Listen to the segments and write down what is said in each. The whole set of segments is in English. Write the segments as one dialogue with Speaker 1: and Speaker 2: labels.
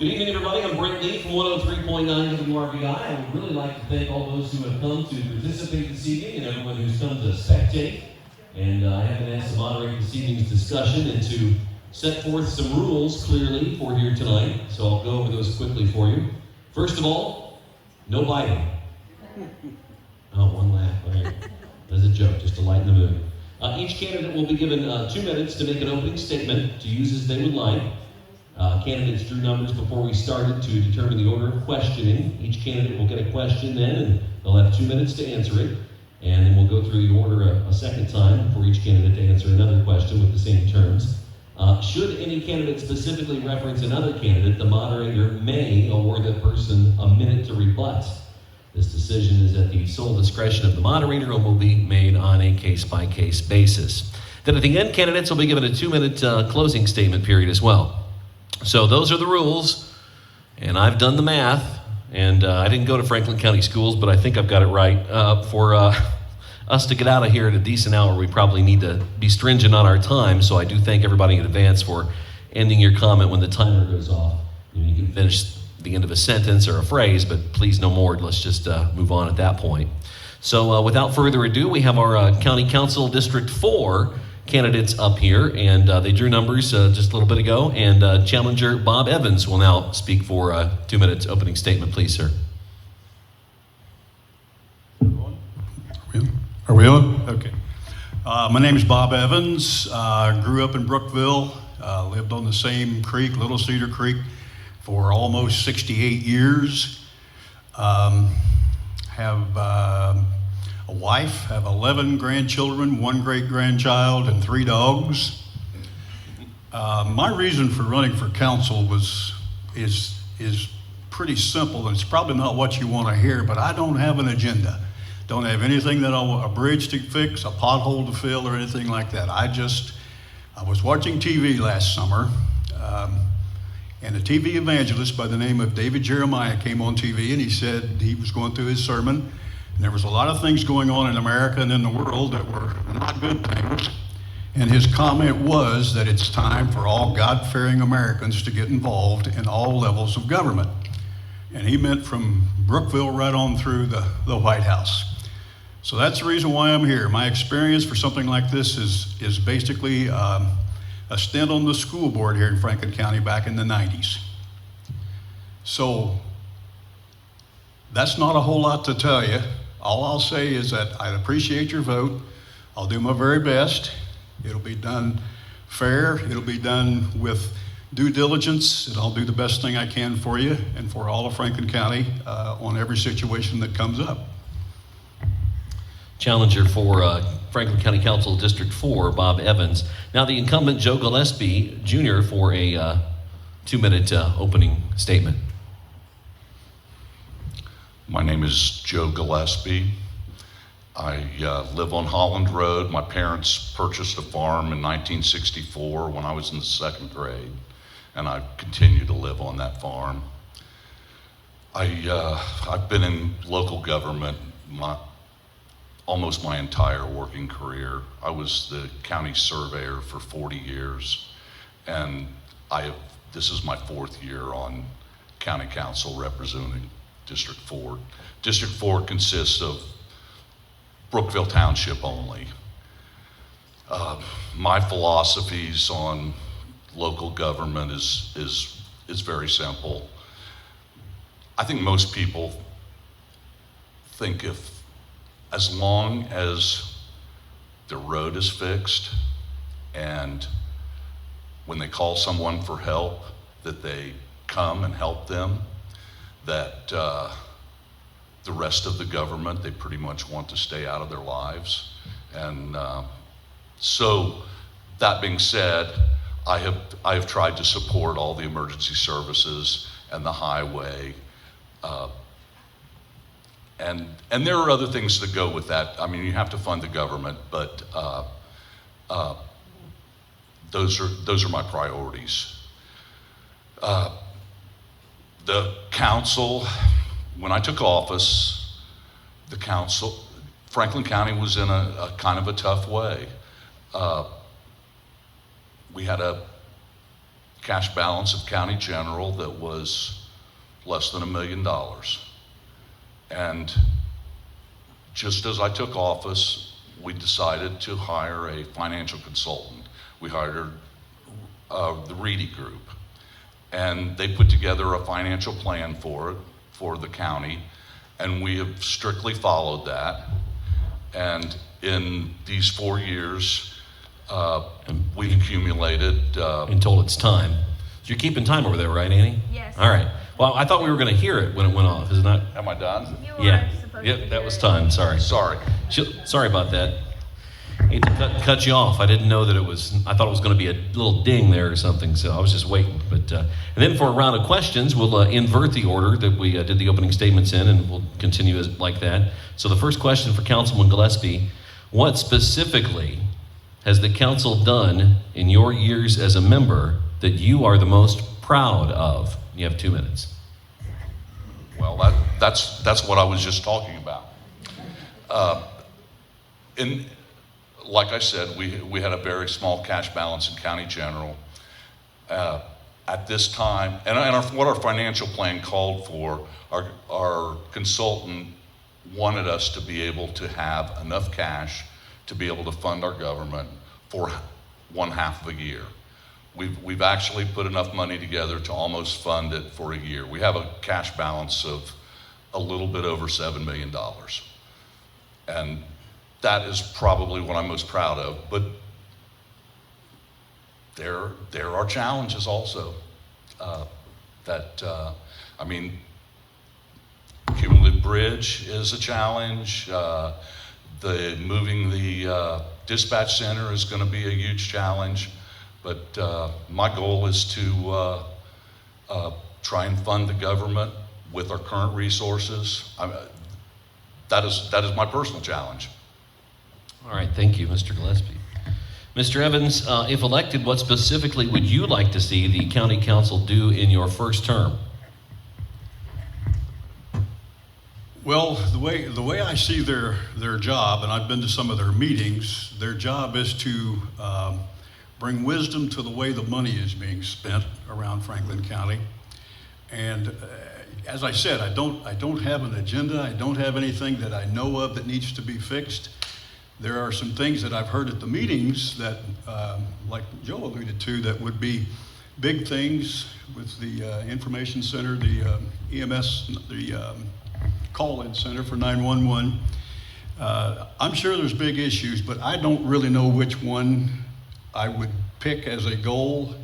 Speaker 1: Good evening, everybody. I'm Brent Lee from 103.9 WRBI. I would really like to thank all those who have come to participate this evening and everyone who's come to spectate. And I have been asked to moderate this evening's discussion and to set forth some rules clearly for here tonight. So I'll go over those quickly for you. First of all, no biting. Oh, one laugh. All right. That's a joke, just to lighten the mood. Each candidate will be given 2 minutes to make an opening statement to use as they would like. Candidates drew numbers before we started to determine the order of questioning. Each candidate will get a question then, and they'll have 2 minutes to answer it. And then we'll go through the order a second time for each candidate to answer another question with the same terms. Should any candidate specifically reference another candidate, the moderator may award that person a minute to rebut. This decision is at the sole discretion of the moderator and will be made on a case-by-case basis. Then at the end, candidates will be given a 2-minute closing statement period as well. So those are the rules, and I've done the math, and I didn't go to Franklin County Schools, but I think I've got it right. For us to get out of here at a decent hour, we probably need to be stringent on our time, so I do thank everybody in advance for ending your comment when the timer goes off. You can finish the end of a sentence or a phrase, but please no more. Let's just move on at that point. So without further ado, we have our County Council District 4 candidates up here, and they drew numbers just a little bit ago, and challenger Bob Evans will now speak for 2 minutes opening statement. Please, sir.
Speaker 2: Are we on? Okay. My name is Bob Evans. Grew up in Brookville, lived on the same creek, Little Cedar Creek, for almost 68 years. Have a wife, have 11 grandchildren, 1 great-grandchild, and 3 dogs. My reason for running for council is pretty simple, and it's probably not what you want to hear, but I don't have an agenda. Don't have anything that I want, a bridge to fix, a pothole to fill, or anything like that. I was watching TV last summer, and a TV evangelist by the name of David Jeremiah came on TV, and he said he was going through his sermon, and there was a lot of things going on in America and in the world that were not good things. And his comment was that it's time for all God-fearing Americans to get involved in all levels of government. And he meant from Brookville right on through the White House. So that's the reason why I'm here. My experience for something like this is basically a stint on the school board here in Franklin County back in the 90s. So that's not a whole lot to tell you. All I'll say is that I appreciate your vote. I'll do my very best. It'll be done fair. It'll be done with due diligence, and I'll do the best thing I can for you and for all of Franklin County on every situation that comes up.
Speaker 1: Challenger for Franklin County Council District 4, Bob Evans. Now the incumbent Joe Gillespie Jr. for a 2-minute opening statement.
Speaker 3: My name is Joe Gillespie. I live on Holland Road. My parents purchased a farm in 1964 when I was in the 2nd grade, and I continue to live on that farm. I've been in local government almost my entire working career. I was the county surveyor for 40 years, and this is my 4th year on county council representing District 4. District 4 consists of Brookville Township only. My philosophies on local government is very simple. I think most people think as long as the road is fixed and when they call someone for help that they come and help them, that the rest of the government, they pretty much want to stay out of their lives. And so that being said, I have tried to support all the emergency services and the highway. And there are other things that go with that. I mean, you have to fund the government, but those are my priorities. The council, when I took office, Franklin County was in a kind of a tough way. We had a cash balance of county general that was less than $1 million. And just as I took office, we decided to hire a financial consultant. We hired the Reedy Group, and they put together a financial plan for the county, and we have strictly followed that. And in these 4 years, we've accumulated.
Speaker 1: Until it's time. So you're keeping time over there, right, Annie?
Speaker 4: Yes.
Speaker 1: All right. Well, I thought we were going to hear it when it went off. Is it not?
Speaker 3: Am I done?
Speaker 4: You
Speaker 1: Yeah.
Speaker 4: are supposed to
Speaker 1: Yep, that
Speaker 4: hear
Speaker 1: was
Speaker 4: it.
Speaker 1: time. Sorry.
Speaker 3: Sorry.
Speaker 1: Sorry about that. Hate to cut you off. I didn't know that it was, I thought it was going to be a little ding there or something, so I was just waiting. But and then for a round of questions, we'll invert the order that we did the opening statements in, and we'll continue as, like that. So the first question for Councilman Gillespie: what specifically has the council done in your years as a member that you are the most proud of? You have 2 minutes.
Speaker 3: Well, that's what I was just talking about. Like I said, we had a very small cash balance in county general. At this time, what our financial plan called for, our consultant wanted us to be able to have enough cash to be able to fund our government for 1/2 of a year. We've actually put enough money together to almost fund it for a year. We have a cash balance of a little bit over $7 million. And that is probably what I'm most proud of. But there are challenges also. Cumulative Bridge is a challenge. Moving the dispatch center is going to be a huge challenge. But my goal is to try and fund the government with our current resources. That is my personal challenge.
Speaker 1: All right, thank you, Mr. Gillespie. Mr. Evans, if elected, what specifically would you like to see the county council do in your first term?
Speaker 2: Well, the way I see their job, and I've been to some of their meetings, their job is to bring wisdom to the way the money is being spent around Franklin County. And as I said, I don't have an agenda. I don't have anything that I know of that needs to be fixed. There are some things that I've heard at the meetings that, like Joe alluded to, that would be big things with the information center, the EMS, the call-in center for 911. I'm sure there's big issues, but I don't really know which one I would pick as a goal.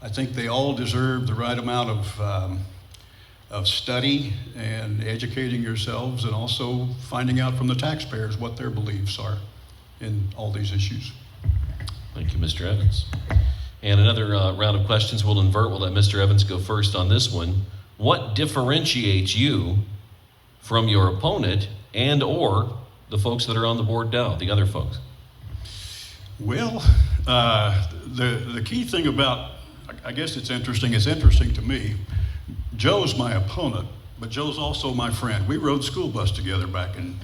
Speaker 2: I think they all deserve the right amount of study and educating yourselves, and also finding out from the taxpayers what their beliefs are in all these issues.
Speaker 1: Thank you, Mr. Evans. And another round of questions we'll invert. We'll let Mr. Evans go first on this one. What differentiates you from your opponent and or the folks that are on the board now, the other folks?
Speaker 2: Well, the key thing about, I guess it's interesting to me, Joe's my opponent, but Joe's also my friend. We rode school bus together back in,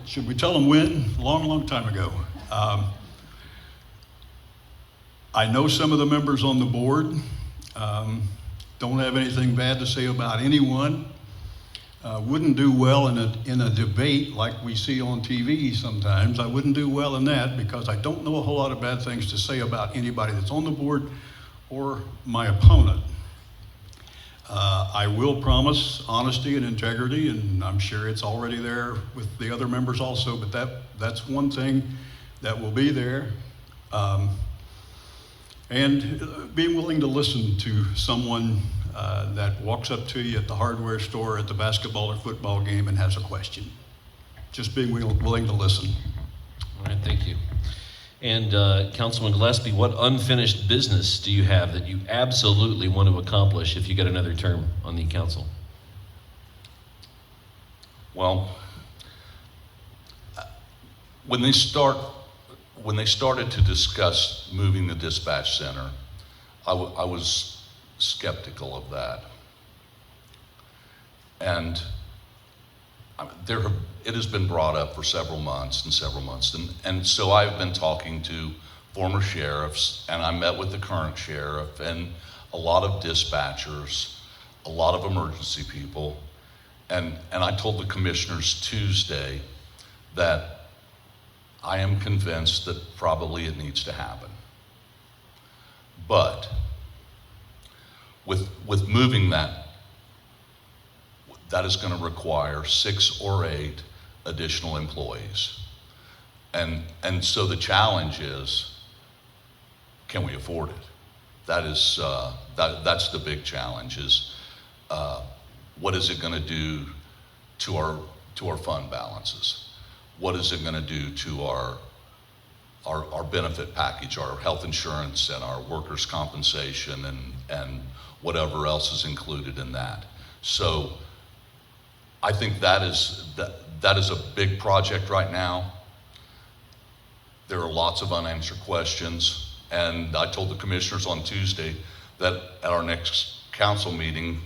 Speaker 2: should we tell him when? A long time ago. I know some of the members on the board. Don't have anything bad to say about anyone. Wouldn't do well in a debate like we see on TV sometimes. I wouldn't do well in that because I don't know a whole lot of bad things to say about anybody that's on the board or my opponent. I will promise honesty and integrity, and I'm sure it's already there with the other members also, but that's one thing that will be there. And being willing to listen to someone that walks up to you at the hardware store, at the basketball or football game, and has a question. Just being willing to listen.
Speaker 1: All right, thank you. And Councilman Gillespie, what unfinished business do you have that you absolutely want to accomplish if you get another term on the council?
Speaker 3: Well, when they started to discuss moving the dispatch center, I was skeptical of that. And it has been brought up for several months. And so I've been talking to former sheriffs, and I met with the current sheriff, and a lot of dispatchers, a lot of emergency people, and I told the commissioners Tuesday that I am convinced that probably it needs to happen. But with moving that is going to require 6 or 8 additional employees. And so the challenge is, can we afford it? That is, that's the big challenge is, what is it going to do to our fund balances? What is it going to do to our benefit package, our health insurance and our workers' compensation and whatever else is included in that? So I think that is a big project right now. There are lots of unanswered questions, and I told the commissioners on Tuesday that at our next council meeting,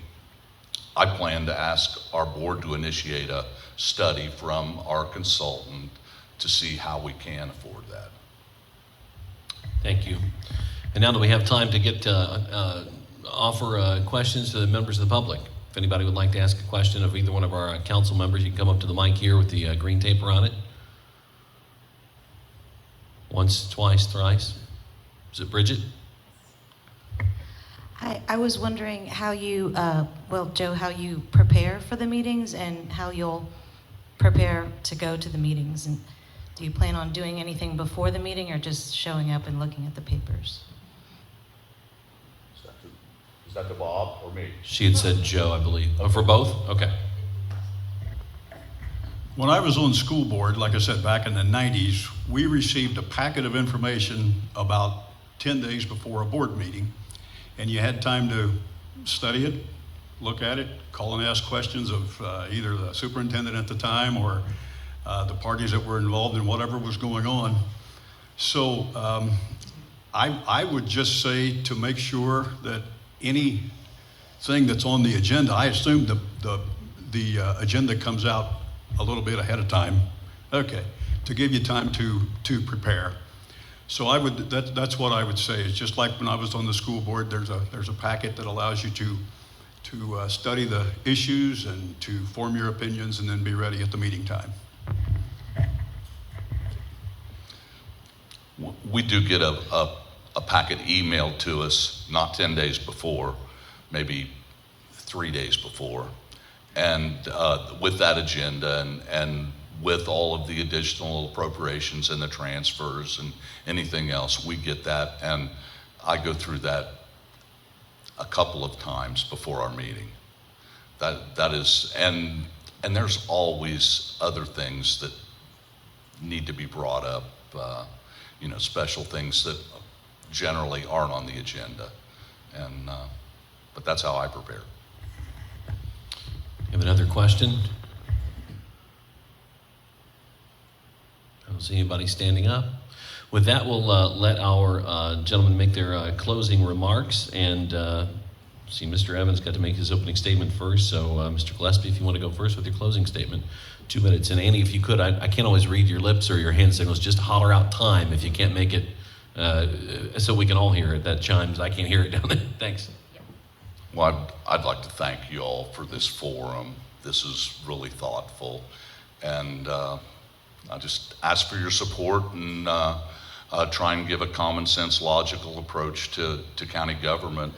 Speaker 3: I plan to ask our board to initiate a study from our consultant to see how we can afford that.
Speaker 1: Thank you. And now that we have time to get offer questions to the members of the public. If anybody would like to ask a question of either one of our council members, you can come up to the mic here with the green taper on it. Once, twice, thrice. Is it Bridget?
Speaker 4: Hi, I was wondering how you, Joe, how you prepare for the meetings and how you'll prepare to go to the meetings. And do you plan on doing anything before the meeting or just showing up and looking at the papers?
Speaker 3: Is that to Bob or me?
Speaker 1: She had said Joe, I believe. Oh, for both? Okay.
Speaker 2: When I was on school board, like I said, back in the 90s, we received a packet of information about 10 days before a board meeting, and you had time to study it, look at it, call and ask questions of either the superintendent at the time or the parties that were involved in whatever was going on. So I would just say to make sure that anything that's on the agenda, I assume the agenda comes out a little bit ahead of time, okay, to give you time to prepare. So that's what I would say. It's just like when I was on the school board, there's a packet that allows you to study the issues and to form your opinions and then be ready at the meeting time.
Speaker 3: We do get a packet emailed to us, not 10 days before, maybe 3 days before. And with that agenda and with all of the additional appropriations and the transfers and anything else, we get that. And I go through that a couple of times before our meeting. That is, and there's always other things that need to be brought up, special things that generally aren't on the agenda. And, but that's how I prepare.
Speaker 1: You have another question? I don't see anybody standing up. With that, we'll let our gentlemen make their closing remarks. And see, Mr. Evans got to make his opening statement first. So, Mr. Gillespie, if you want to go first with your closing statement, 2 minutes. And Annie, if you could, I can't always read your lips or your hand signals. Just holler out time if you can't make it, so we can all hear it. That chimes. I can't hear it down there. Thanks.
Speaker 3: Well, I'd like to thank you all for this forum. This is really thoughtful. And I just ask for your support and try and give a common sense, logical approach to county government.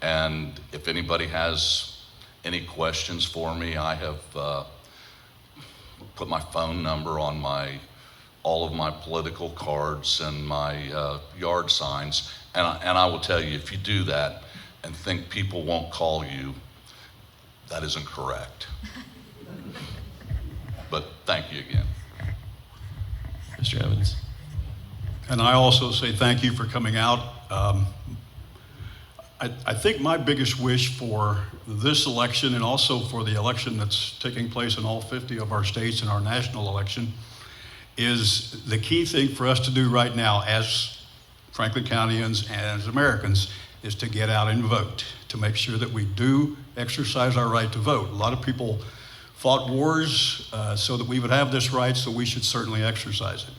Speaker 3: And if anybody has any questions for me, I have put my phone number on all of my political cards and my yard signs. And I will tell you, if you do that and think people won't call you, that isn't correct. But thank you again.
Speaker 1: Mr. Evans.
Speaker 2: And I also say thank you for coming out. I think my biggest wish for this election and also for the election that's taking place in all 50 of our states and our national election is the key thing for us to do right now as Franklin Countyans and as Americans is to get out and vote, to make sure that we do exercise our right to vote. A lot of people fought wars so that we would have this right, so we should certainly exercise it.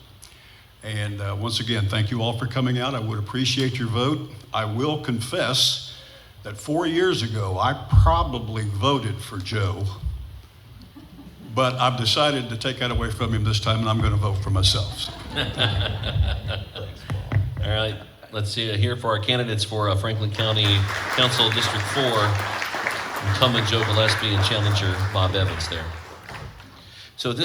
Speaker 2: And once again, thank you all for coming out. I would appreciate your vote. I will confess that 4 years ago, I probably voted for Joe, but I've decided to take that away from him this time, and I'm going to vote for myself.
Speaker 5: All right, let's see here for our candidates for Franklin County Council District 4, incumbent Joe Gillespie and challenger Bob Evans there. So this